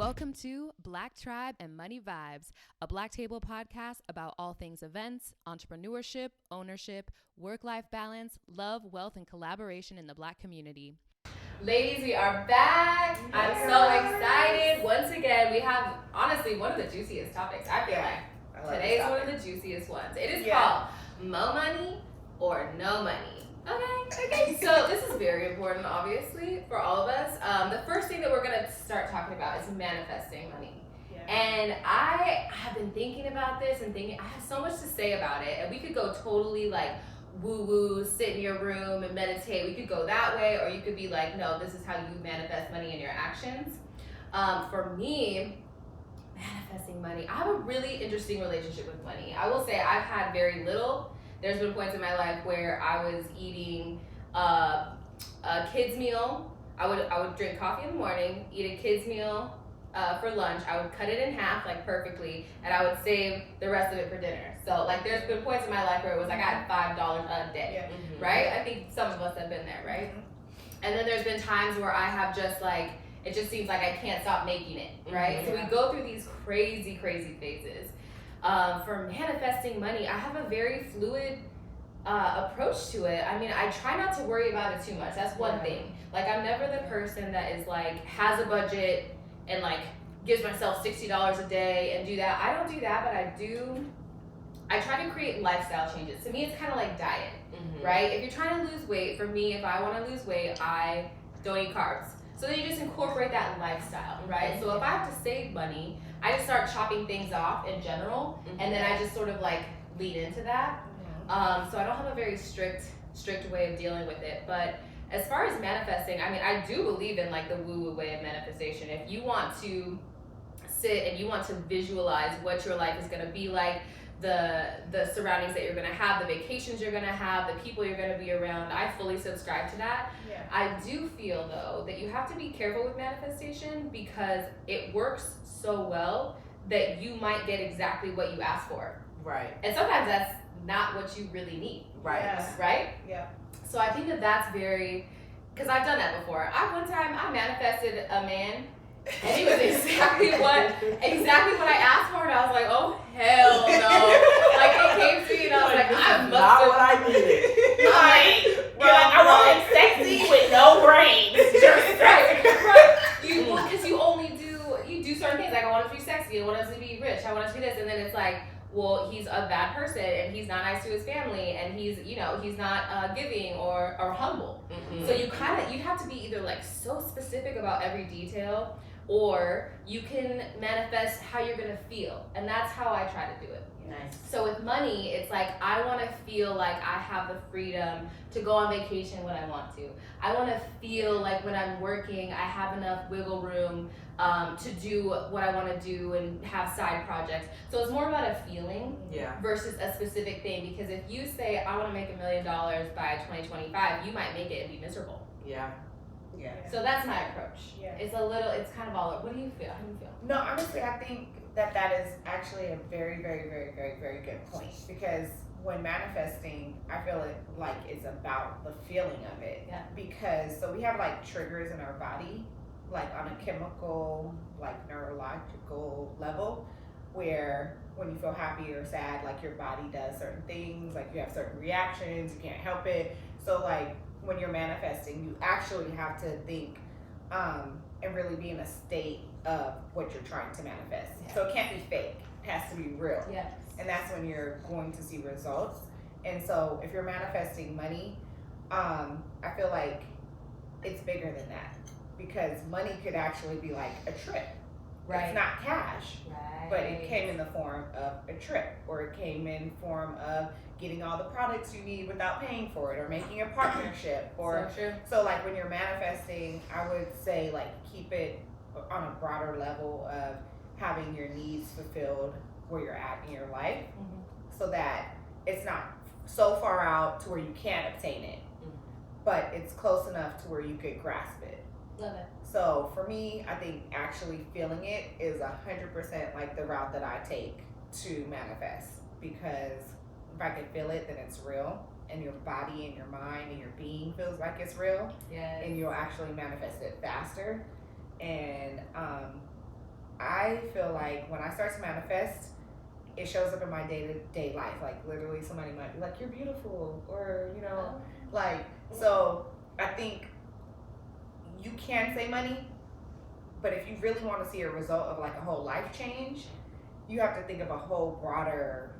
Welcome to Black Tribe and Money Vibes, a Black Table podcast about all things events, entrepreneurship, ownership, work-life balance, love, wealth, and collaboration in the Black community. Ladies, we are back. Yes. I'm so excited. Once again, we have, honestly, one of the juiciest topics. I feel like today's one of the juiciest ones. It is called Mo Money or No Money. Okay. So this is very important, obviously, for all of us. The first thing that we're going to start talking about is manifesting money. Yeah. And I have been thinking about this and I have so much to say about it. And we could go totally like woo-woo, sit in your room and meditate. We could go that way, or you could be like, no, this is how you manifest money in your actions. For me, manifesting money, I have a really interesting relationship with money. I will say I've had very little. There's been points in my life where I was eating a kid's meal. I would drink coffee in the morning, eat a kid's meal for lunch. I would cut it in half, like perfectly, and I would save the rest of it for dinner. So like there's been points in my life where it was like I had $5 a day, right? I think some of us have been there, right? And then there's been times where I have just like, it just seems like I can't stop making it, right? So we go through these crazy phases. For manifesting money, I have a very fluid approach to it. I mean, I try not to worry about it too much. That's one thing. Like, I'm never the person that is like, has a budget and like gives myself $60 a day and do that. I don't do that, but I try to create lifestyle changes. To me, it's kind of like diet, right? If you're trying to lose weight, for me, if I want to lose weight, I don't eat carbs. So then you just incorporate that lifestyle, right? So if I have to save money, I just start chopping things off in general, and then I just sort of like lead into that. So I don't have a very strict way of dealing with it. But as far as manifesting, I mean, I do believe in like the woo-woo way of manifestation. If you want to sit and you want to visualize what your life is going to be like, the surroundings that you're going to have, the vacations you're going to have, the people you're going to be around, I fully subscribe to that. Yeah. I do feel, though, that you have to be careful with manifestation because it works so well that you might get exactly what you ask for. Right. And sometimes that's not what you really need. Right. Yeah. Right? Yeah. So I think that's very, because I've done that before. One time I manifested a man, and he was exactly what I asked for, and I was like, oh hell no! Like it came to me, and I was like, I must not what I needed. I want him sexy with no brains. Right. Because you do certain things. Like I want him to be sexy, I want him to be rich, I want him to be this, and then it's like, well, he's a bad person, and he's not nice to his family, and he's not giving or humble. So you have to be either like so specific about every detail, or you can manifest how you're gonna feel, and that's how I try to do it. Nice. So with money, it's like I want to feel like I have the freedom to go on vacation when I want to. I want to feel like when I'm working, I have enough wiggle room to do what I want to do and have side projects. So it's more about a feeling versus a specific thing. Because if you say I want to make $1 million by 2025, you might make it and be miserable. Yeah. Yeah. So that's my approach. Yeah. It's kind of all. What do you feel? How do you feel? No, honestly, I think that is actually a very, very, very, very, very good point. Because when manifesting, I feel like it's about the feeling of it. Yeah. Because so we have like triggers in our body, like on a chemical, like neurological level, where when you feel happy or sad, like your body does certain things, like you have certain reactions, you can't help it. So like when you're manifesting, you actually have to think and really be in a state of what you're trying to manifest. Yeah. So it can't be fake. It has to be real. Yes. And that's when you're going to see results. And so if you're manifesting money, I feel like it's bigger than that, because money could actually be like a trip. Right. It's not cash, but it came in the form of a trip, or it came in form of getting all the products you need without paying for it, or making a partnership, or so like when you're manifesting, I would say like keep it on a broader level of having your needs fulfilled where you're at in your life, so that it's not so far out to where you can't obtain it, but it's close enough to where you could grasp it. Love it. So for me, I think actually feeling it is 100% like the route that I take to manifest, because if I can feel it, then it's real, and your body and your mind and your being feels like it's real, and you'll actually manifest it faster. And I feel like when I start to manifest, it shows up in my day-to-day life. Like literally somebody might be like, you're beautiful, or like, so I think you can say money, but if you really want to see a result of like a whole life change, you have to think of a whole broader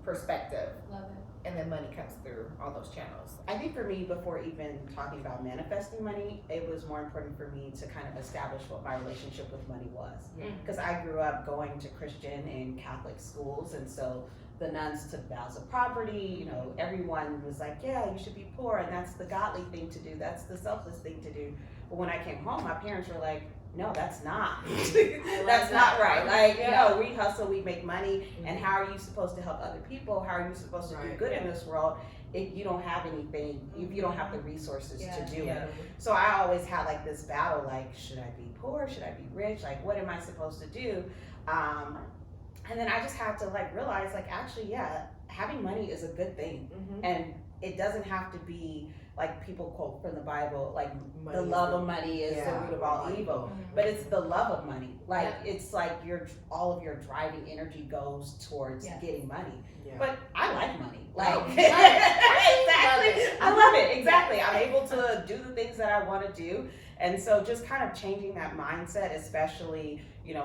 perspective. Love it. And then money comes through all those channels. I think for me, before even talking about manifesting money, it was more important for me to kind of establish what my relationship with money was. Because I grew up going to Christian and Catholic schools, and so the nuns took vows of poverty. Everyone was like, yeah, you should be poor, and that's the godly thing to do. That's the selfless thing to do. But when I came home, my parents were like, no, that's not. That's not right. Like, we hustle, we make money, and how are you supposed to help other people? How are you supposed to do good in this world if you don't have anything, if you don't have the resources to do it? So I always had like this battle, like, should I be poor? Should I be rich? Like, what am I supposed to do? And then I just had to like realize, like, actually, having money is a good thing. And it doesn't have to be like people quote from the Bible, like the love of money is the root of all evil. But it's the love of money. Like it's like all of your driving energy goes towards getting money. But I like money. Like exactly. I love it. Exactly. I'm able to do the things that I want to do. And so just kind of changing that mindset, especially,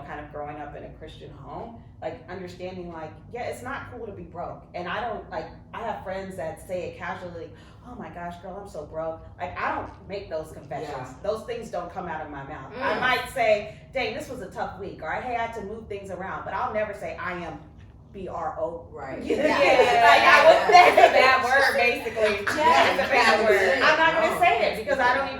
kind of growing up in a Christian home, like understanding like, it's not cool to be broke. And I have friends that say it casually, oh my gosh, girl, I'm so broke. Like, I don't make those confessions. Those things don't come out of my mouth. I might say, dang, this was a tough week, or hey, I had to move things around, but I'll never say I am BRO. Right. Like, that's a bad word, basically. It's a bad word. I'm not going to say it because I don't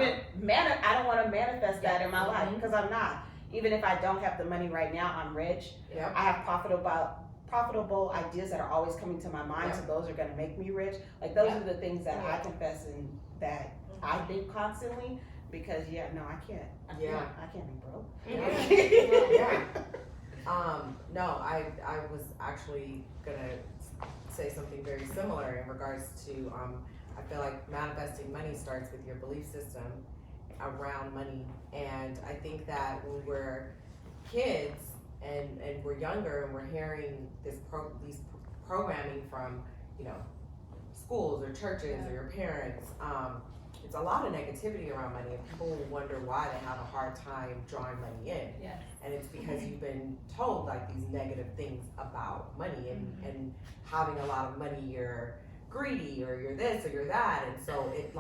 want to manifest that in my life, because I'm not. Even if I don't have the money right now, I'm rich. I have profitable ideas that are always coming to my mind, so those are going to make me rich. Like, those are the things that I confess and that I think constantly, because I can't. I can't be broke. No, I was actually gonna say something very similar in regards to I feel like manifesting money starts with your belief system around money. And I think that when we're kids and we're younger and we're hearing these programming from schools or churches or your parents, it's a lot of negativity around money, and people wonder why they have a hard time drawing money in. And it's because you've been told like these negative things about money, and having a lot of money, you're greedy, or you're this, or you're that. And so it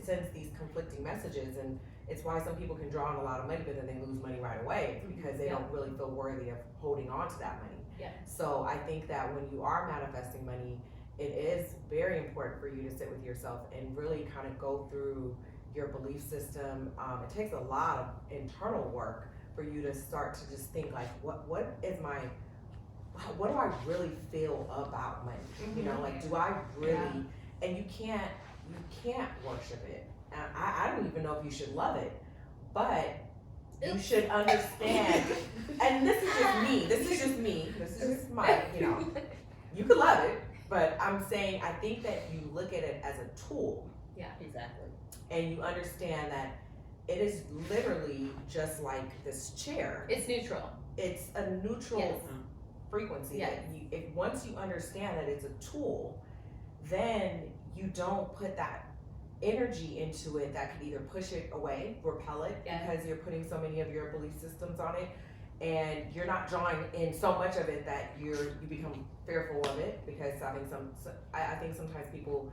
sends these conflicting messages, and it's why some people can draw in a lot of money but then they lose money right away. It's because they don't really feel worthy of holding on to that money. So I think that when you are manifesting money, it is very important for you to sit with yourself and really kind of go through your belief system. It takes a lot of internal work for you to start to just think like, what do I really feel about money? Like, do I really? And you can't worship it. And I don't even know if you should love it, but you should understand. And this is just me. This is just my, you could love it. But I'm saying, I think that you look at it as a tool. Exactly. And you understand that it is literally just like this chair. It's neutral. It's a neutral frequency. If once you understand that it's a tool, then you don't put that energy into it that could either push it away, repel it, because you're putting so many of your belief systems on it. And you're not drawing in so much of it that you become fearful of it, because I think sometimes people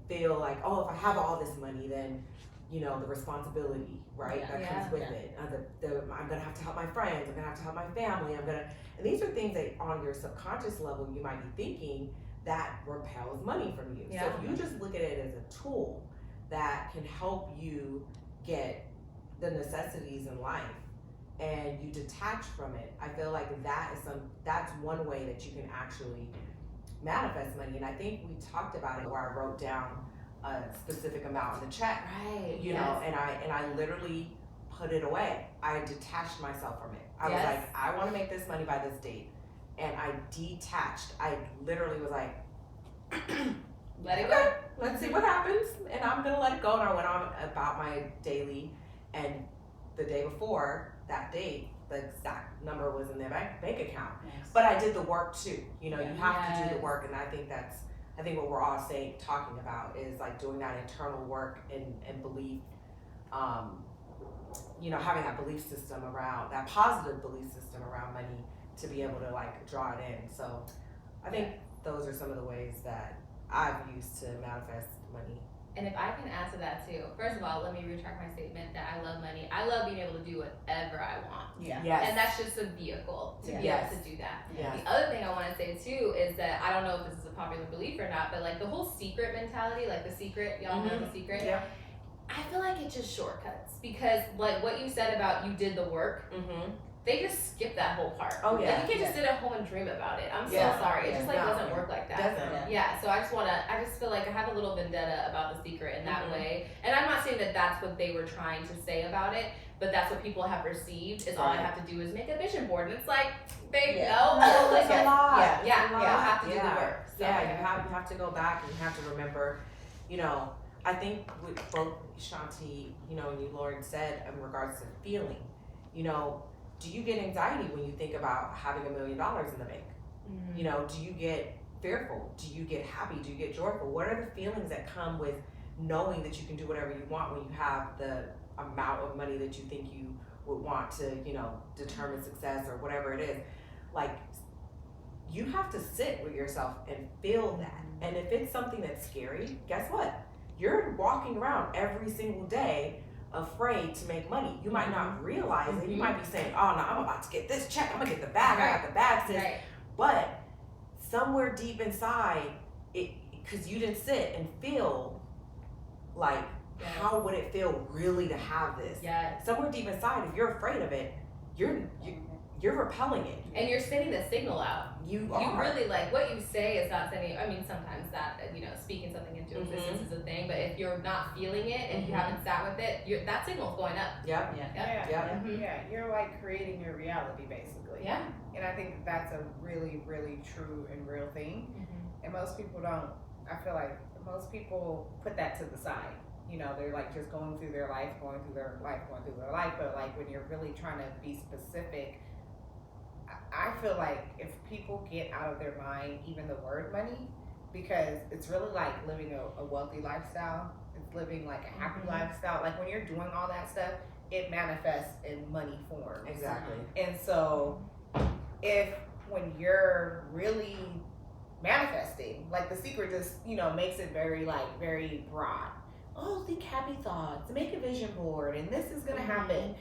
feel like, oh, if I have all this money, then the responsibility, right, that comes with it. I'm gonna have to help my friends. I'm gonna have to help my family. And these are things that on your subconscious level you might be thinking that repels money from you. So if you just look at it as a tool that can help you get the necessities in life, and you detach from it, I feel like that's one way that you can actually manifest money. And I think we talked about it, where I wrote down a specific amount in the check, and I literally put it away. I detached myself from it. I was like, I want to make this money by this date, and I detached. I literally was like, let it go. Let's see what happens, and I'm gonna let it go. And I went on about my daily, and the day before that date, the exact number was in their bank account. Yes. But I did the work too. You know, Yeah. you have to do the work, and I think what we're all talking about is like doing that internal work and belief, you know, having that belief system around, that positive belief system around money to be able to like draw it in. So I think those are some of the ways that I've used to manifest money. And if I can add to that too, first of all, let me retract my statement that I love money. I love being able to do whatever I want. Yeah. Yes. And that's just a vehicle to be Yes. able to do that. Yes. The other thing I want to say too is that I don't know if this is a popular belief or not, but like the whole secret mentality, like The Secret, y'all know The Secret? Yeah. I feel like it just shortcuts because like what you said about you did the work, Mm-hmm. they just skip that whole part. Oh, yeah. Like, you can't just sit at home and dream about it. I'm Yeah. so sorry. It just like No. doesn't work like that. Doesn't. Yeah, so I just feel like I have a little vendetta about The Secret in that way. And I'm not saying that that's what they were trying to say about it, but that's what people have received is all I have to do is make a vision board. And it's like, they know. It's a lot. Yeah, It's a lot. you have to do the Yeah. work. So, Yeah, you have to go back and you have to remember, you know, I think with both Shanti, you know, and you, Lauren, said in regards to feeling, you know, do you get anxiety when you think about having $1 million in the bank? You know, do you get fearful? Do you get happy? Do you get joyful? What are the feelings that come with knowing that you can do whatever you want when you have the amount of money that you think you would want to, you know, determine success or whatever it is? Like, you have to sit with yourself and feel that. And if it's something that's scary, guess what? You're walking around every single day afraid to make money. You might not realize it. You might be saying, oh no, I'm about to get this check. I'm gonna get the bag. I got the bag, sis. Right. But somewhere deep inside, it, because you didn't sit and feel like, how would it feel really to have this? Yeah. Somewhere deep inside, if you're afraid of it, you're repelling it. And you're sending the signal out. You really like what you say is not sending. I mean, sometimes that speaking something into existence is a thing. But if you're not feeling it and you haven't sat with it, that signal's going up. Yep. Yeah. You're like creating your reality basically. Yeah. And I think that's a really, really true and real thing. And most people don't. I feel like most people put that to the side. You know, they're like just going through their life. But like when you're really trying to be specific, I feel like if people get out of their mind even the word money, because it's really like living a wealthy lifestyle. It's living like a happy lifestyle. Like when you're doing all that stuff, it manifests in money form. Exactly. And so if when you're really manifesting, like The Secret just, makes it very broad. Oh, think happy thoughts, make a vision board, and this is gonna happen.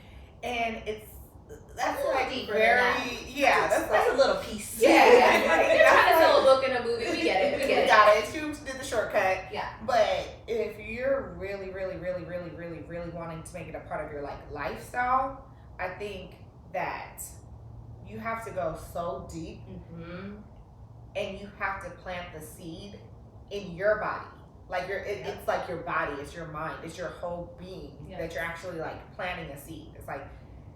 And that's like that's a little piece. Yeah. You're trying to tell a book and a movie. We get it. We got it. You did the shortcut. Yeah. But if you're really, really, really, really, really, really wanting to make it a part of your lifestyle, I think that you have to go so deep, and you have to plant the seed in your body. Like it's like your body, it's your mind, it's your whole being that you're actually like planting a seed. It's like,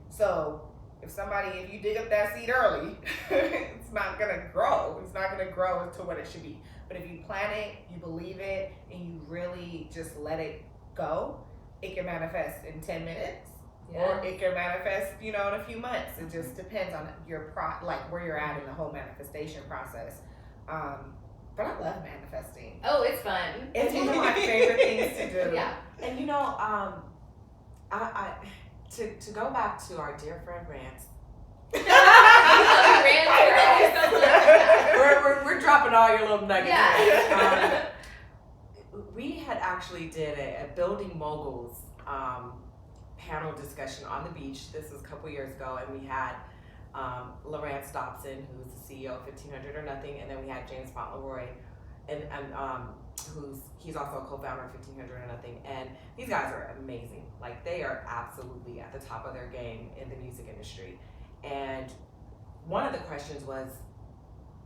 so if you dig up that seed early, it's not gonna grow. It's not gonna grow into what it should be. But if you plant it, you believe it, and you really just let it go, it can manifest in 10 minutes. Yeah. Or it can manifest, in a few months. It just depends on your where you're at in the whole manifestation process. But I love manifesting. Oh, it's fun. It's one of my favorite things to do. Yeah. And I to go back to our dear friend Rance. we're dropping all your little nuggets. Yeah. We had actually did a building moguls panel discussion on the beach. This was a couple years ago, and we had Lawrence Dobson, who's the CEO of 1500 or Nothing, and then we had James Fauntleroy, and he's also a co-founder of 1500 or Nothing, and these guys are amazing. Like, they are absolutely at the top of their game in the music industry. And one of the questions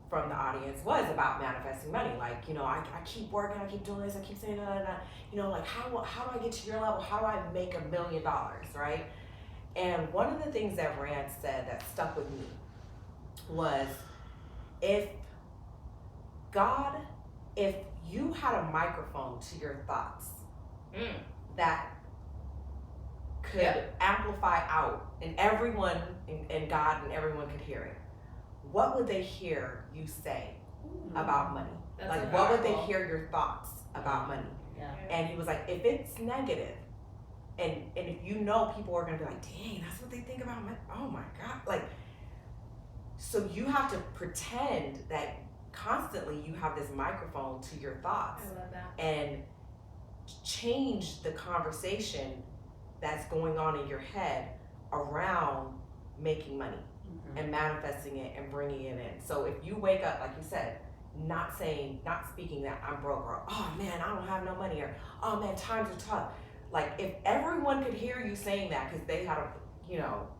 from the audience was about manifesting money. Like, I keep working, I keep doing this, I keep saying like how do I get to your level? How do I make $1 million, right? And one of the things that Rand said that stuck with me was, if you had a microphone to your thoughts, that could amplify out and everyone and God and everyone could hear it, what would they hear you say about money? That's like, so what would they powerful. hear your thoughts about money? Yeah. And he was like, if it's negative, and if you know people are gonna be like, dang, that's what they think about money. Oh my God, like, so you have to pretend that constantly you have this microphone to your thoughts I love that. and change the conversation that's going on in your head around making money and manifesting it and bringing it in. So if you wake up, like you said, not speaking that I'm broke, or oh man, I don't have no money, or oh man, times are tough. Like, if everyone could hear you saying that because they had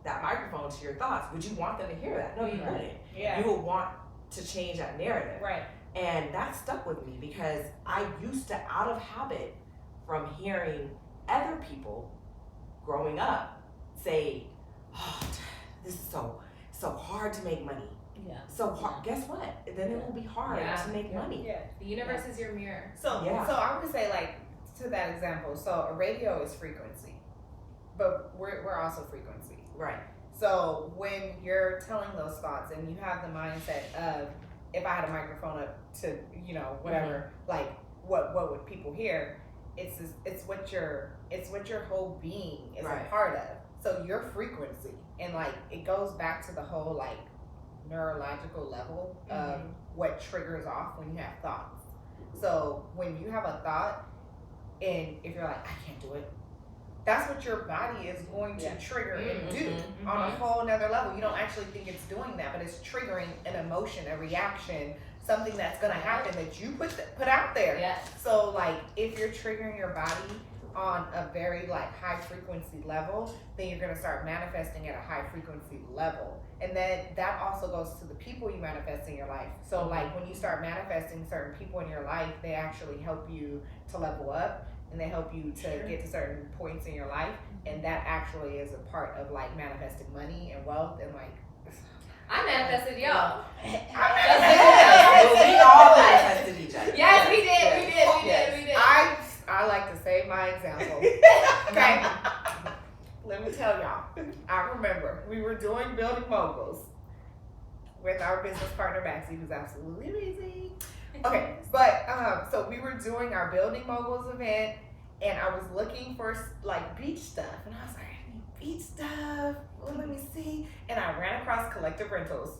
that microphone to your thoughts, would you want them to hear that? No, you wouldn't. Yeah. You would want to change that narrative. Right. And that stuck with me because I used to, out of habit, from hearing other people growing up say, oh, this is so hard to make money. Yeah. So hard. Guess what? Then it will be hard to make money. Yeah. The universe is your mirror. So I would say, like, to that example, so a radio is frequency, but we're also frequency. Right. So when you're telling those thoughts and you have the mindset of, if I had a microphone up to, whatever, like what would people hear? It's what your whole being is a part of. So your frequency, and like it goes back to the whole like neurological level of what triggers off when you have thoughts. So when you have a thought, and if you're like, I can't do it, that's what your body is going to trigger and do on a whole nother level. You don't actually think it's doing that, but it's triggering an emotion, a reaction, something that's going to happen that you put out there. Yes. So like if you're triggering your body on a very like high frequency level, then you're going to start manifesting at a high frequency level. And then that also goes to the people you manifest in your life. So like when you start manifesting certain people in your life, they actually help you to level up, and they help you to get to certain points in your life. And that actually is a part of like manifesting money and wealth and like. I manifested y'all. We all manifested each other. Yes, we did. I like to save my example. Okay. Let me tell y'all. I remember we were doing Building Moguls with our business partner Maxie, who's absolutely amazing. Okay, but so we were doing our Building Moguls event, and I was looking for like beach stuff, and I was like, I need beach stuff. Well, let me see. And I ran across Collective Rentals,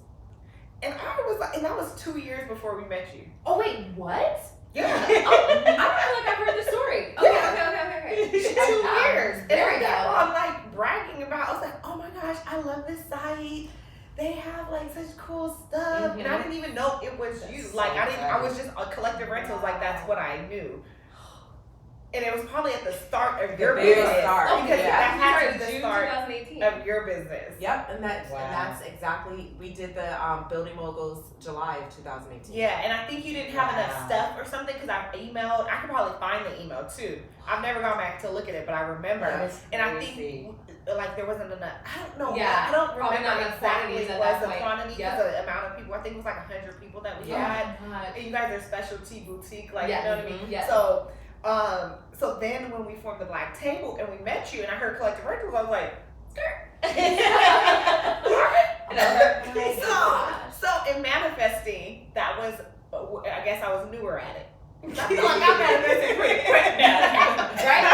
and I was like, and that was 2 years before we met you. Oh wait, what? Yeah. I feel like I've heard the story. Okay. 2 years. And There I we go. kept on like bragging about, I was like, oh my gosh, I love this site. They have like such cool stuff. And I didn't even know it was you. Like I was just a Collective Rentals, like that's what I knew. And it was probably at the start of your business. Because that had to be the June start 2018. of your business. Yep, and that's exactly, we did the Building Moguls July of 2018. Yeah, and I think you didn't have enough stuff or something, because I emailed. I could probably find the email too. I've never gone back to look at it, but I remember. And I think like there wasn't enough. I don't know. Yeah, I don't probably remember not enough exactly quantities at was that the point. quantity, because Yep. the amount of people. I think it was like 100 people that we Oh had. my God. And you guys are specialty boutique, like Yes. you know what I mean. Yes. So, so then when we formed the Black Table and we met you, and I heard Collective Rentals, I was like, so in manifesting, that was, I guess I was newer at it. I feel like I manifested pretty quick now. Right?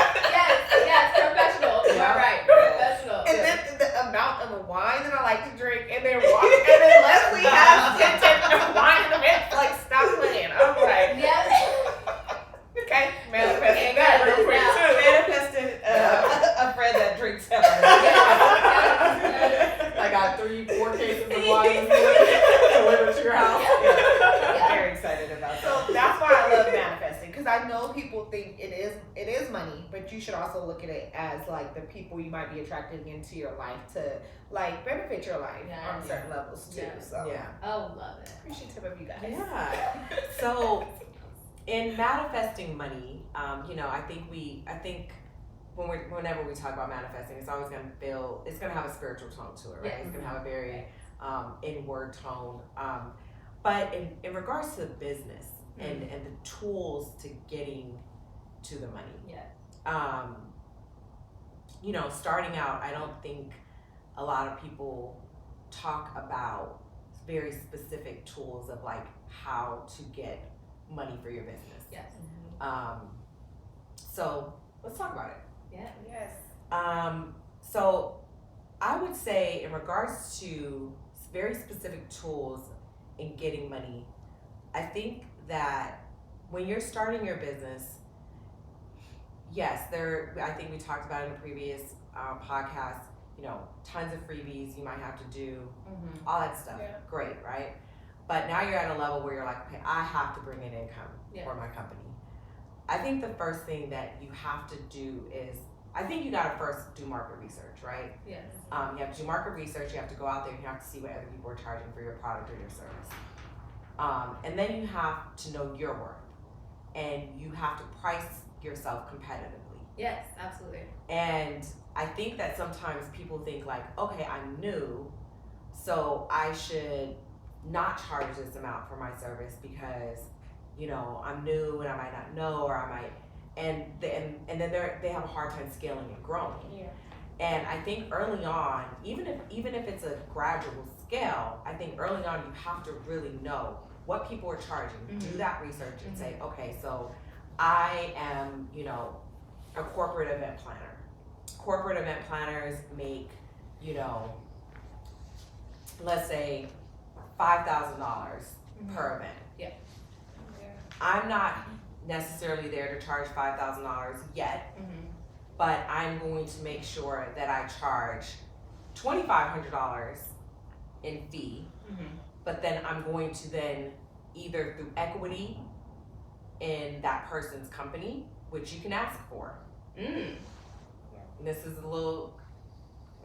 Yes, professional. All right, professional. And then the amount of the wine that I like to drink, and then Leslie has 10 wine in the mix, like stop playing. I'm like, okay, manifesting that real quick too. Manifested a friend that drinks heavily. I got 3-4 cases of wine delivered to your house. Very excited about that. So that's why I love manifesting, because I know people think it is money, but you should also look at it as like the people you might be attracting into your life to like benefit your life on certain levels too. Yeah. So Oh, love it. appreciative of you guys. Yeah. So in manifesting money, I think whenever we talk about manifesting, it's always it's gonna have a spiritual tone to it, right? Yes. It's gonna have a very inward tone. But in regards to business and the tools to getting to the money, starting out, I don't think a lot of people talk about very specific tools of like how to get money for your business. Yes. So let's talk about it. Yeah. Yes. So I would say in regards to very specific tools in getting money, I think that when you're starting your business, yes, I think we talked about in the previous podcast, tons of freebies you might have to do, all that stuff. Yeah. Great, right? But now you're at a level where you're like, okay, I have to bring in income for my company. I think the first thing that you have to do is, I think you gotta first do market research, right? Yes. You have to do market research, you have to go out there, you have to see what other people are charging for your product or your service. And then you have to know your worth, and you have to price yourself competitively. Yes, absolutely. And I think that sometimes people think like, okay, I'm new, so I should not charge this amount for my service because, I'm new and I might not know, or I might, and then they have a hard time scaling and growing. Yeah. And I think early on, even if it's a gradual scale, I think early on you have to really know what people are charging. Do that research and say, okay, so I am, a corporate event planner. Corporate event planners make, let's say $5,000 per event. Yeah. I'm not necessarily there to charge $5,000 yet, but I'm going to make sure that I charge $2,500 in fee, but then I'm going to then either through equity in that person's company, which you can ask for. This is a little,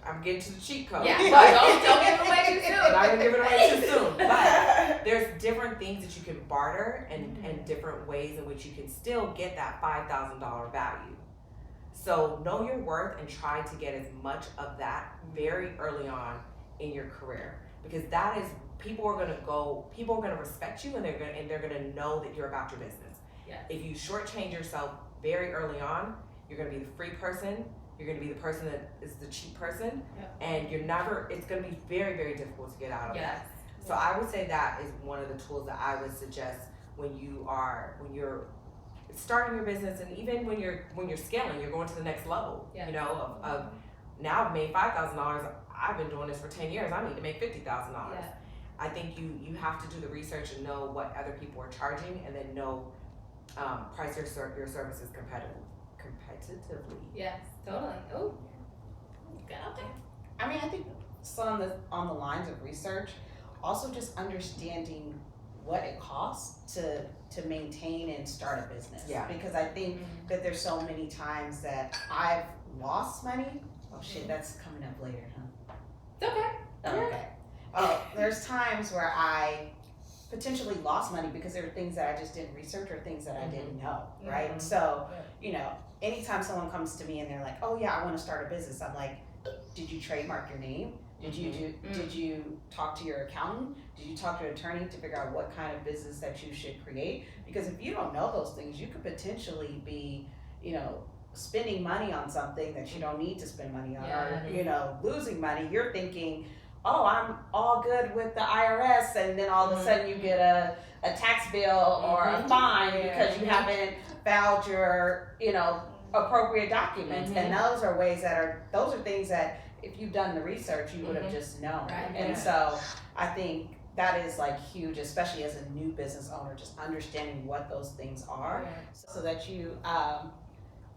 I'm getting to the cheat code. Yeah, don't give it away too soon. I'm not gonna give it away too soon. But there's different things that you can barter and different ways in which you can still get that $5,000 value. So know your worth and try to get as much of that very early on in your career, because that is, people are gonna respect you, and they're gonna know that you're about your business. Yes. If you shortchange yourself very early on, you're gonna be the free person. You're gonna be the person that is the cheap person, and it's gonna be very, very difficult to get out of that. So I would say that is one of the tools that I would suggest when you're starting your business, and even when you're scaling, you're going to the next level. Of now I've made $5,000. I've been doing this for 10 years. I need to make $50,000. I think you have to do the research and know what other people are charging, and then price your services competitively. Yes, totally. Oh, get out there. I mean, I think so on the lines of research, also just understanding what it costs to maintain and start a business. Yeah. Because I think that there's so many times that I've lost money. Oh shit, that's coming up later, huh? It's okay. Oh, okay. Oh, there's times where I potentially lost money because there were things that I just didn't research or things that I didn't know, right? So, anytime someone comes to me and they're like, oh yeah, I want to start a business, I'm like, did you trademark your name? Did you talk to your accountant? Did you talk to an attorney to figure out what kind of business that you should create? Because if you don't know those things, you could potentially be, spending money on something that you don't need to spend money on, or losing money. You're thinking, oh, I'm all good with the IRS, and then all of a sudden you get a tax bill or a fine because you haven't filed your appropriate documents. And those are things that if you've done the research, you would have just known. Right. And so I think that is like huge, especially as a new business owner, just understanding what those things are, so that you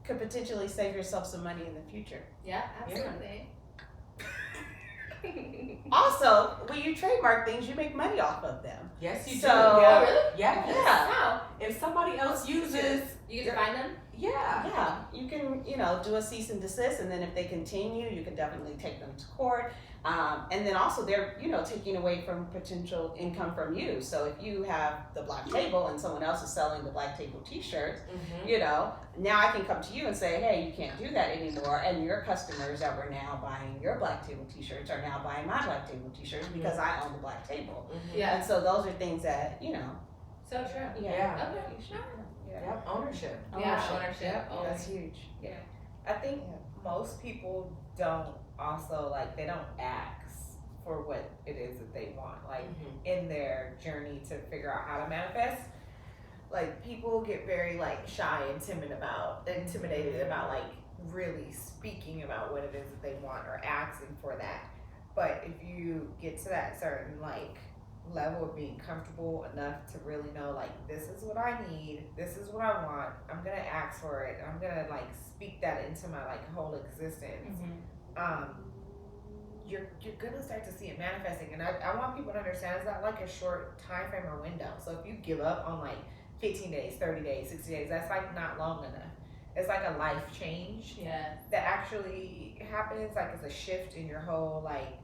could potentially save yourself some money in the future. Yeah, absolutely. Also, when you trademark things, you make money off of them. Yes, you do. Oh, really? Yes. Yeah. Wow. If somebody else uses, You get to find them? Yeah, you can, do a cease and desist, and then if they continue, you can definitely take them to court. And then also they're, taking away from potential income from you. So if you have the Black Table and someone else is selling the Black Table t-shirts, now I can come to you and say, hey, you can't do that anymore. And your customers that were now buying your Black Table t-shirts are now buying my Black Table t-shirts because I own the Black Table. Yeah. And so those are things that, So true. Yeah. Okay, sure. Yep, ownership. Yeah, ownership. That's huge. Yeah. I think most people don't also like they don't ask for what it is that they want, like in their journey to figure out how to manifest. Like people get very like shy and intimidated about like really speaking about what it is that they want or asking for that. But if you get to that certain like level of being comfortable enough to really know like this is what I need, this is what I want, I'm gonna ask for it, I'm gonna like speak that into my like whole existence. You're gonna start to see it manifesting, and I want people to understand it's not like a short time frame or window. So if you give up on like 15 days, 30 days, 60 days, that's like not long enough. It's like a life change that actually happens. Like it's a shift in your whole like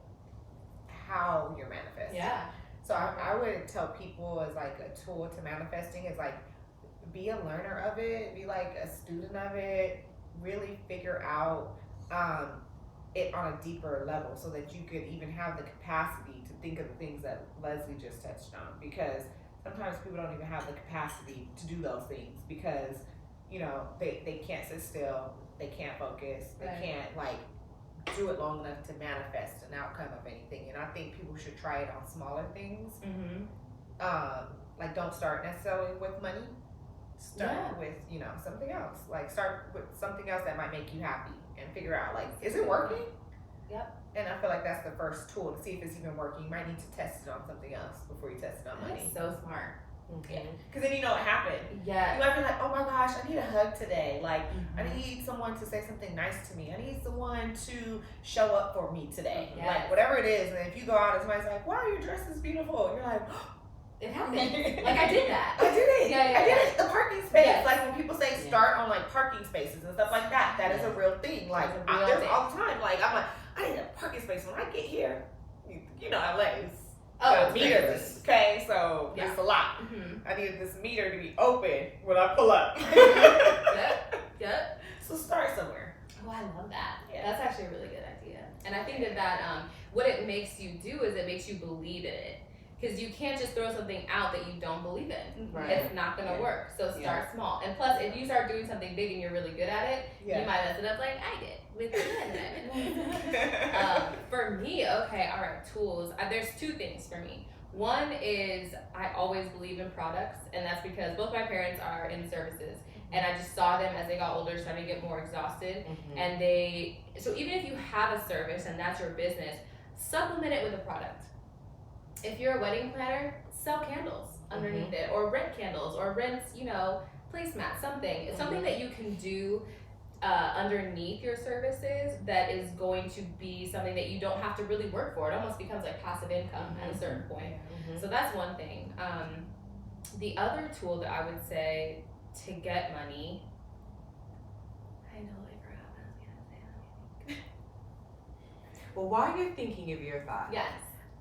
how you're manifesting. So I would tell people as like a tool to manifesting is like be a learner of it, be like a student of it, really figure out it on a deeper level so that you could even have the capacity to think of the things that Leslie just touched on, because sometimes people don't even have the capacity to do those things because you know they can't sit still, they can't focus, they can't like do it long enough to manifest an outcome of anything. And I think people should try it on smaller things. Like don't start necessarily with money, start with you know something else, like start with something else that might make you happy and figure out like is it working. And I feel like that's the first tool to see if it's even working. You might need to test it on something else before you test it on money. So smart. Because then you know what happened. You Yeah. might be like, oh my gosh, I need a hug today. Like, I need someone to say something nice to me. I need someone to show up for me today. Yes. Like, whatever it is. And if you go out and somebody's like, wow, your dress is beautiful. And you're like, It happened. Like I did that. I did it. Yeah. I did it. The parking space. Yes. Like when people say start on like parking spaces and stuff like that, that is a real thing. Like It's a real there's thing. all the time. Like I'm like, I need a parking space when I get here. You know, LA is It's meterless. Okay, so Yeah. it's a lot. Mm-hmm. I needed this meter to be open when I pull up. Yep. So start somewhere. Oh, I love that. Yeah. That's actually a really good idea. And I think that what it makes you do is it makes you believe in it. Because you can't just throw something out that you don't believe in. Right. It's not going to work. So start small. And plus, if you start doing something big and you're really good at it, you might mess it up like I did with for me, okay, all right, tools. There's two things for me. One is I always believe in products, and that's because both my parents are in services. And I just saw them as they got older starting to get more exhausted. And so even if you have a service and that's your business, supplement it with a product. If you're a wedding planner, sell candles underneath it, or rent candles, or rent, placemats, something. It's something that you can do underneath your services that is going to be something that you don't have to really work for. It almost becomes like passive income at a certain point. So that's one thing. The other tool that I would say to get money, I totally forgot what I was gonna say. Well, while you're thinking of your thoughts, Yes.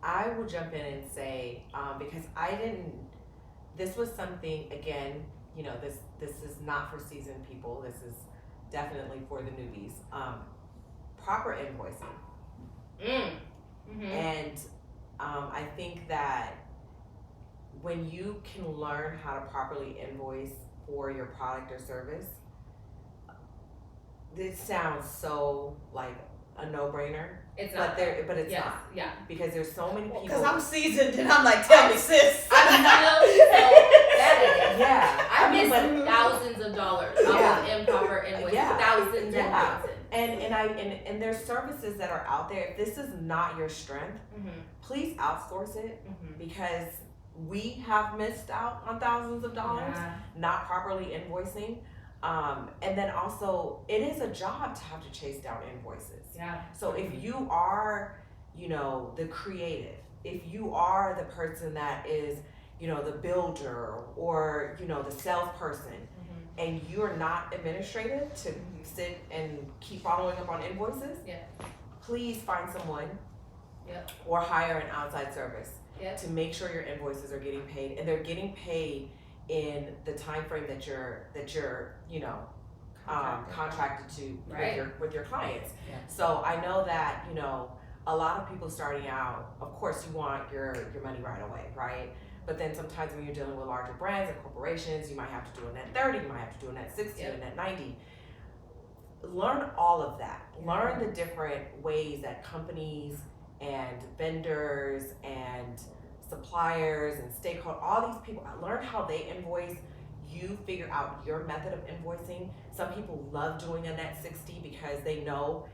I will jump in and say, because this was something, again, this is not for seasoned people. This is definitely for the newbies. Proper invoicing. And I think that when you can learn how to properly invoice for your product or service, this sounds so like a no-brainer. It's not. But it's not. Yeah. Because there's so many people. Because I'm seasoned and I'm like, tell me, sis. I missed thousands of dollars off of improper invoices. Thousands and thousands. And there's services that are out there. If this is not your strength, please outsource it, because we have missed out on thousands of dollars not properly invoicing. And then also, it is a job to have to chase down invoices. So if you are, the creative, if you are the person that is, the builder or, the salesperson, and you're not administrative to sit and keep following up on invoices, please find someone or hire an outside service to make sure your invoices are getting paid, and they're getting paid in the time frame that you're contracted to with your clients. So I know that a lot of people starting out, of course you want your money right away, right? But then sometimes when you're dealing with larger brands and corporations, you might have to do a net 30, you might have to do a net 60, a net 90. learn all of that. Learn the different ways that companies and vendors and suppliers and stakeholders, all these people, learn how they invoice. You figure out your method of invoicing. Some people love doing a net 60 because they know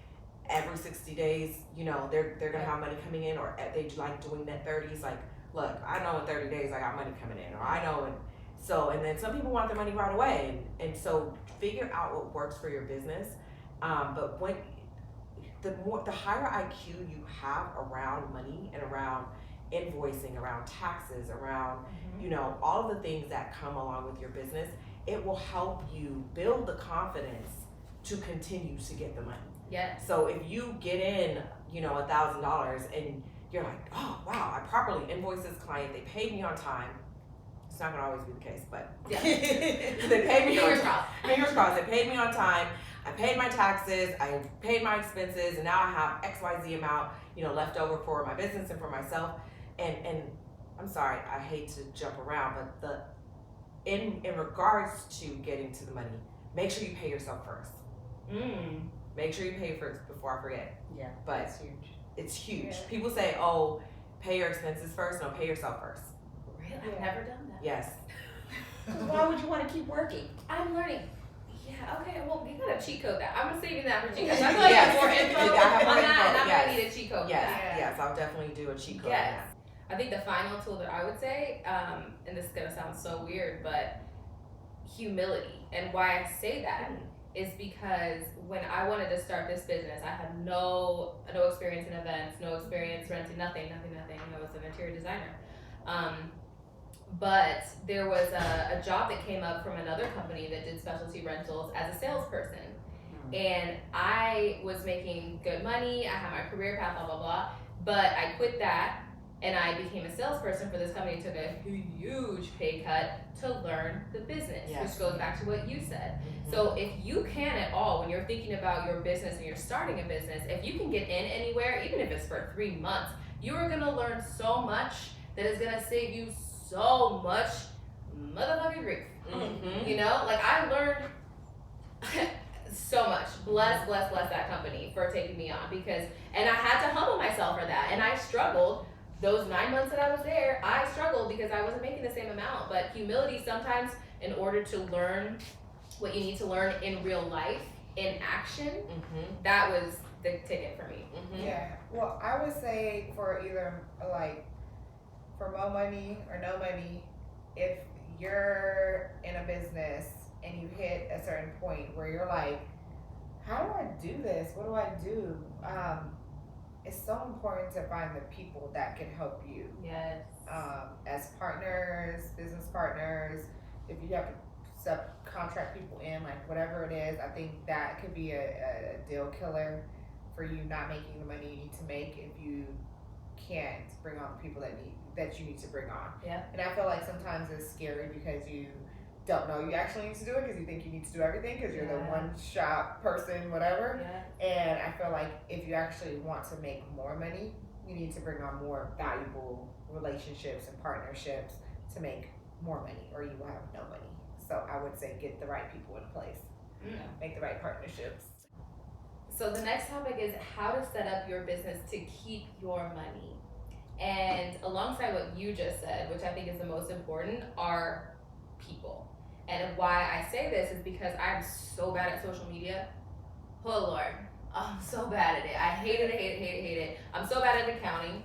every 60 days, you know, they're gonna have money coming in, or they like doing net 30s. Like, look, I know in 30 days I got money coming in, or I know, and then some people want their money right away, and so figure out what works for your business. But when the higher IQ you have around money and around invoicing, around taxes, around you know, all of the things that come along with your business, it will help you build the confidence to continue to get the money. Yes. So if you get in, you know, $1,000 and you're like, oh wow, I properly invoiced this client, they paid me on time. It's not gonna always be the case, but Yeah. they paid me on time. Fingers crossed, they paid me on time. I paid my taxes, I paid my expenses, and now I have XYZ amount, you know, left over for my business and for myself. And I'm sorry, I hate to jump around, but in regards to getting to the money, make sure you pay yourself first. Make sure you pay first before I forget. Yeah, but that's huge. It's huge. Yeah. People say, "Oh, pay your expenses first." No, pay yourself first. Really? I've never done that. Yes. Why would you want to keep working? I'm learning. Yeah, okay, well, you gotta cheat code that. I'm saving that for cheat codes. I feel like I have more info I have more on that, and info, I'm yes. gonna need a cheat code for Yes, that. yes, I'll definitely do a cheat code. Yes. I think the final tool that I would say, and this is gonna sound so weird, but humility. And why I say that is because when I wanted to start this business, I had no experience in events, no experience renting, nothing. I was an interior designer. But there was a job that came up from another company that did specialty rentals as a salesperson. And I was making good money, I had my career path, blah, blah, blah. But I quit that and I became a salesperson for this company, took a huge pay cut to learn the business, which goes back to what you said. So if you can at all, when you're thinking about your business and you're starting a business, if you can get in anywhere, even if it's for 3 months, you are gonna learn so much that is gonna save you so much motherfucking grief. You know, like I learned so much. Bless that company for taking me on, because, and I had to humble myself for that. And I struggled. Those 9 months that I was there, I struggled because I wasn't making the same amount. But humility, sometimes in order to learn what you need to learn in real life, in action, that was the ticket for me. Yeah. Well, I would say for either like for more money or no money, if you're in a business and you hit a certain point where you're like, how do I do this? What do I do? It's so important to find the people that can help you. Yes. As partners, business partners, if you have to subcontract people in, like whatever it is, I think that could be a deal killer for you not making the money you need to make if you can't bring on the people that you need to bring on. Yeah. And I feel like sometimes it's scary because you don't know you actually need to do it, because you think you need to do everything because you're the one shop person, whatever. And I feel like if you actually want to make more money, you need to bring on more valuable relationships and partnerships to make more money, or you will have no money. So I would say get the right people in place, make the right partnerships. So the next topic is how to set up your business to keep your money. And alongside what you just said, which I think is the most important, are people. And why I say this is because I'm so bad at social media. Oh Lord, I'm so bad at it. I hate it. I'm so bad at accounting,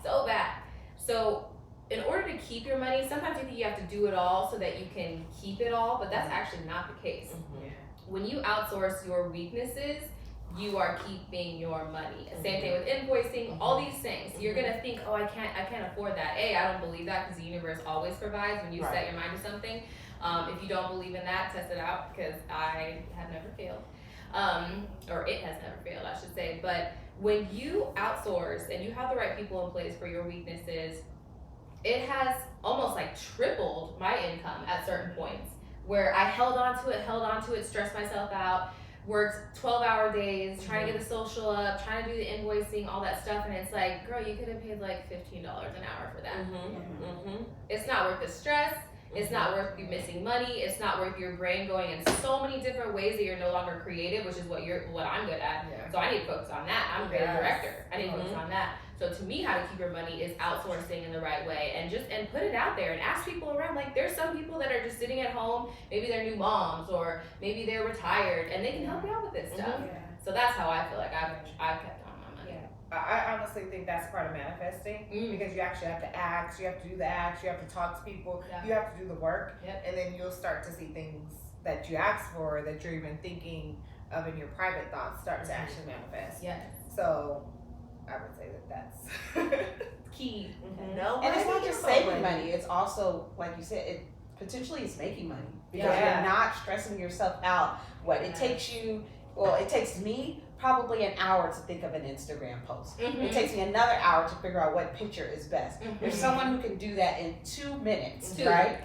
so bad. So in order to keep your money, sometimes you think you have to do it all so that you can keep it all, but that's actually not the case. When you outsource your weaknesses, you are keeping your money. Same thing with invoicing, all these things. You're gonna think, oh, I can't afford that. I don't believe that, because the universe always provides when you set your mind to something. If you don't believe in that, test it out, because I have never failed. Or it has never failed, I should say. But when you outsource and you have the right people in place for your weaknesses, it has almost like tripled my income at certain points, where I held on to it, stressed myself out, worked 12-hour days, trying to get the social up, trying to do the invoicing, all that stuff. And it's like, girl, you could have paid like $15 an hour for that. It's not worth the stress. It's not worth you missing money. It's not worth your brain going in so many different ways that you're no longer creative, which is what I'm good at. Yeah. So I need to focus on that. I'm a creative director. I need to focus on that. So to me, how to keep your money is outsourcing in the right way and put it out there and ask people around. Like, there's some people that are just sitting at home, maybe they're new moms or maybe they're retired, and they can help you out with this stuff. Yeah. So that's how I feel like I've kept on my money. I honestly think that's part of manifesting because you actually have to ask, you have to do the acts, you have to talk to people, you have to do the work, and then you'll start to see things that you asked for that you're even thinking of in your private thoughts start to actually manifest. Yes. So I would say that's Key. No, and it's not just saving money. It's also, like you said, it potentially is making money because you're not stressing yourself out. It takes you. Well, it takes me probably an hour to think of an Instagram post. It takes me another hour to figure out what picture is best. There's someone who can do that in 2 minutes, right?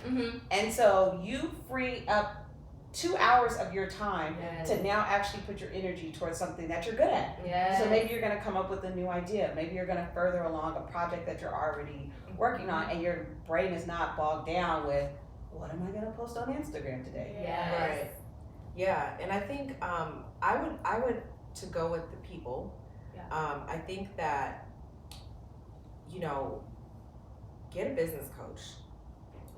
And so you free up 2 hours of your time to now actually put your energy towards something that you're good at. So maybe you're going to come up with a new idea. Maybe you're going to further along a project that you're already working on, and your brain is not bogged down with, what am I going to post on Instagram today? Right. Yeah, and I think I would to go with the people. I think that, get a business coach.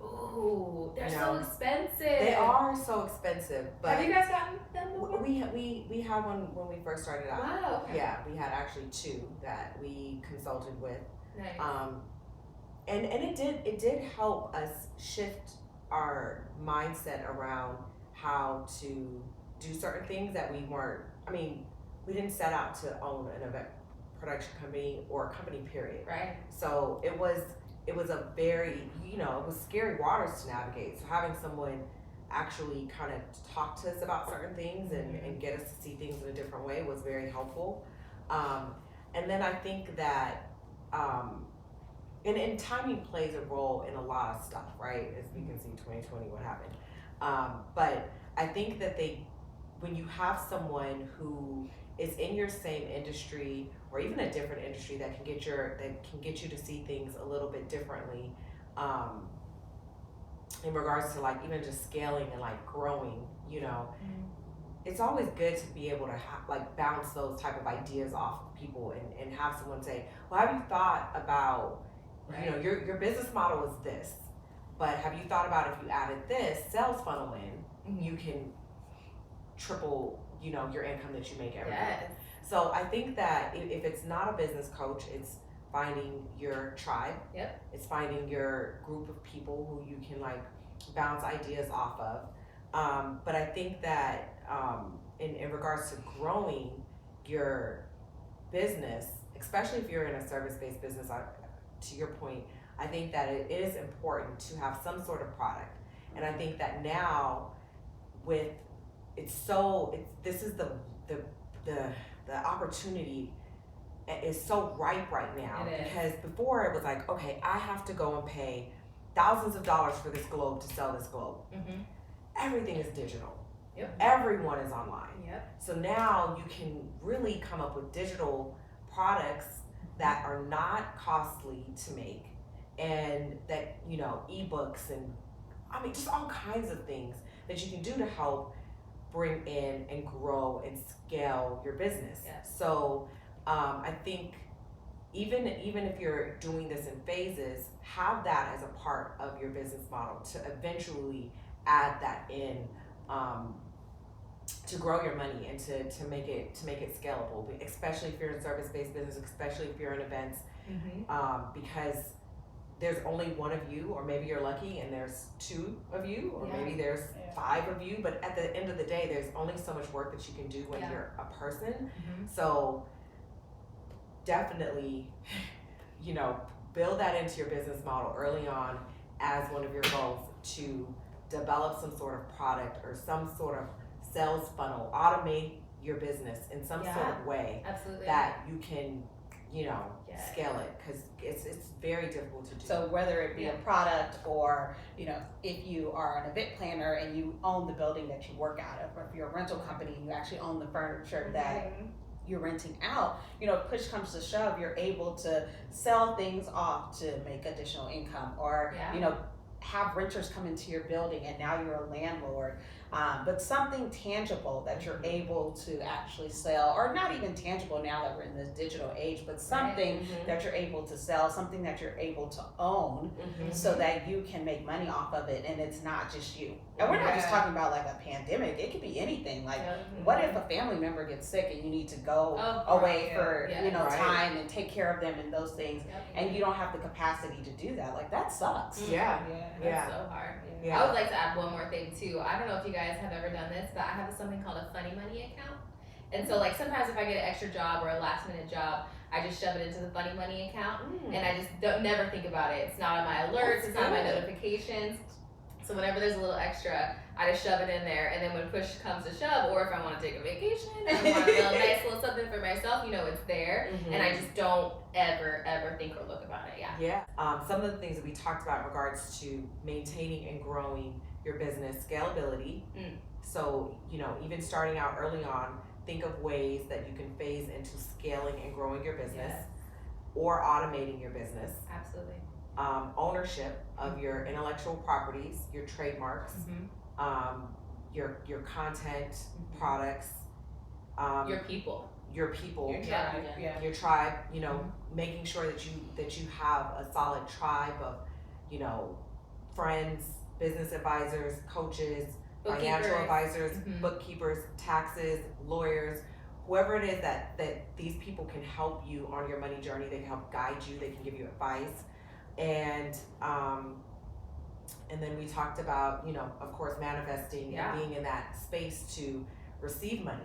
Ooh, they're so expensive. They are so expensive. But have you guys gotten them before? We had one when we first started out. Wow. Okay. Yeah, we had actually 2 that we consulted with. Nice. And it did help us shift our mindset around how to do certain things that we weren't. I mean, we didn't set out to own an event production company or a company, period. Right. So it was a very, it was scary waters to navigate. So having someone actually kind of talk to us about certain things and get us to see things in a different way was very helpful. And then I think that, and timing plays a role in a lot of stuff, right? As we can see, 2020, what happened. But I think that when you have someone who is in your same industry or even a different industry that can get you to see things a little bit differently, in regards to like even just scaling and like growing, it's always good to be able to bounce those type of ideas off of people and have someone say, well, have you thought about, your business model is this, but have you thought about if you added this sales funnel in, you can triple, your income that you make every month. So I think that if it's not a business coach, it's finding your tribe. It's finding your group of people who you can like bounce ideas off of. But I think that in regards to growing your business, especially if you're in a service-based business, to your point, I think that it is important to have some sort of product. And I think that now this is the opportunity is so ripe right now, because before it was like, okay, I have to go and pay thousands of dollars for this globe to sell this globe. Everything is digital. Everyone is online. So now you can really come up with digital products that are not costly to make, and that, ebooks and just all kinds of things that you can do to help bring in and grow and scale your business. So I think even if you're doing this in phases, have that as a part of your business model to eventually add that in, to grow your money and to make it scalable, especially if you're in service-based business, especially if you're in events, because there's only one of you, or maybe you're lucky and there's 2 of you, or maybe there's 5 of you, but at the end of the day, there's only so much work that you can do when you're a person. So definitely, build that into your business model early on as one of your goals, to develop some sort of product or some sort of sales funnel, automate your business in some sort of way that you can, scale it, because it's very difficult to do. So whether it be a product, or if you are an event planner and you own the building that you work out of, or if you're a rental company and you actually own the furniture that you're renting out, push comes to shove, you're able to sell things off to make additional income, or have renters come into your building and now you're a landlord, but something tangible that you're able to actually sell, or not even tangible now that we're in this digital age, but something that you're able to sell, something that you're able to own, so that you can make money off of it, and it's not just you. And we're not just talking about like a pandemic, it could be anything. Like, what if a family member gets sick and you need to go away for time and take care of them and those things, and you don't have the capacity to do that? Like, that sucks. That's so hard. I would like to add one more thing too. I don't know if you guys have ever done this, but I have something called a funny money account. And so like sometimes if I get an extra job or a last minute job, I just shove it into the funny money account, and I just never think about it. It's not on my alerts, it's not on my notifications. So whenever there's a little extra, I just shove it in there, and then when push comes to shove, or if I want to take a vacation, or I want a nice little something for myself, it's there, and I just don't ever think or look about it. Some of the things that we talked about in regards to maintaining and growing your business, scalability. So, even starting out early on, think of ways that you can phase into scaling and growing your business, or automating your business. Absolutely. Ownership of your intellectual properties, your trademarks, your content, products, your people, your tribe, making sure that you have a solid tribe of, friends, business advisors, coaches, financial advisors, bookkeepers, taxes, lawyers, whoever it is that these people can help you on your money journey. They can help guide you, they can give you advice. And then we talked about, of course, manifesting and being in that space to receive money.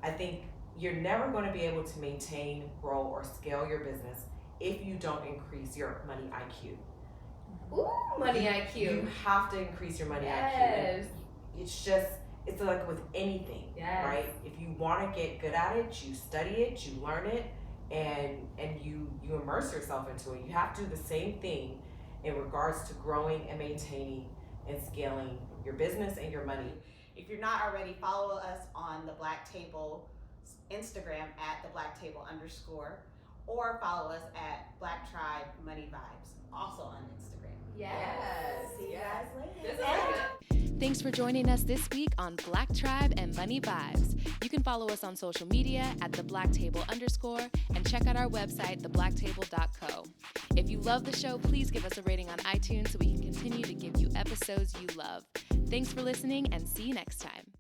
I think you're never going to be able to maintain, grow, or scale your business if you don't increase your money IQ. Ooh, money IQ. You have to increase your money IQ. And it's like with anything, right? If you want to get good at it, you study it, you learn it, and you immerse yourself into it. You have to do the same thing in regards to growing and maintaining and scaling your business and your money. If you're not already, follow us on the Black Table Instagram at the Black Table _, or follow us at Black Tribe Money Vibes, also on Instagram. See you guys later. Thanks for joining us this week on Black Tribe and Money Vibes. You can follow us on social media at the Black Table _ and check out our website, theblacktable.co. If you love the show, please give us a rating on iTunes so we can continue to give you episodes you love. Thanks for listening, and see you next time.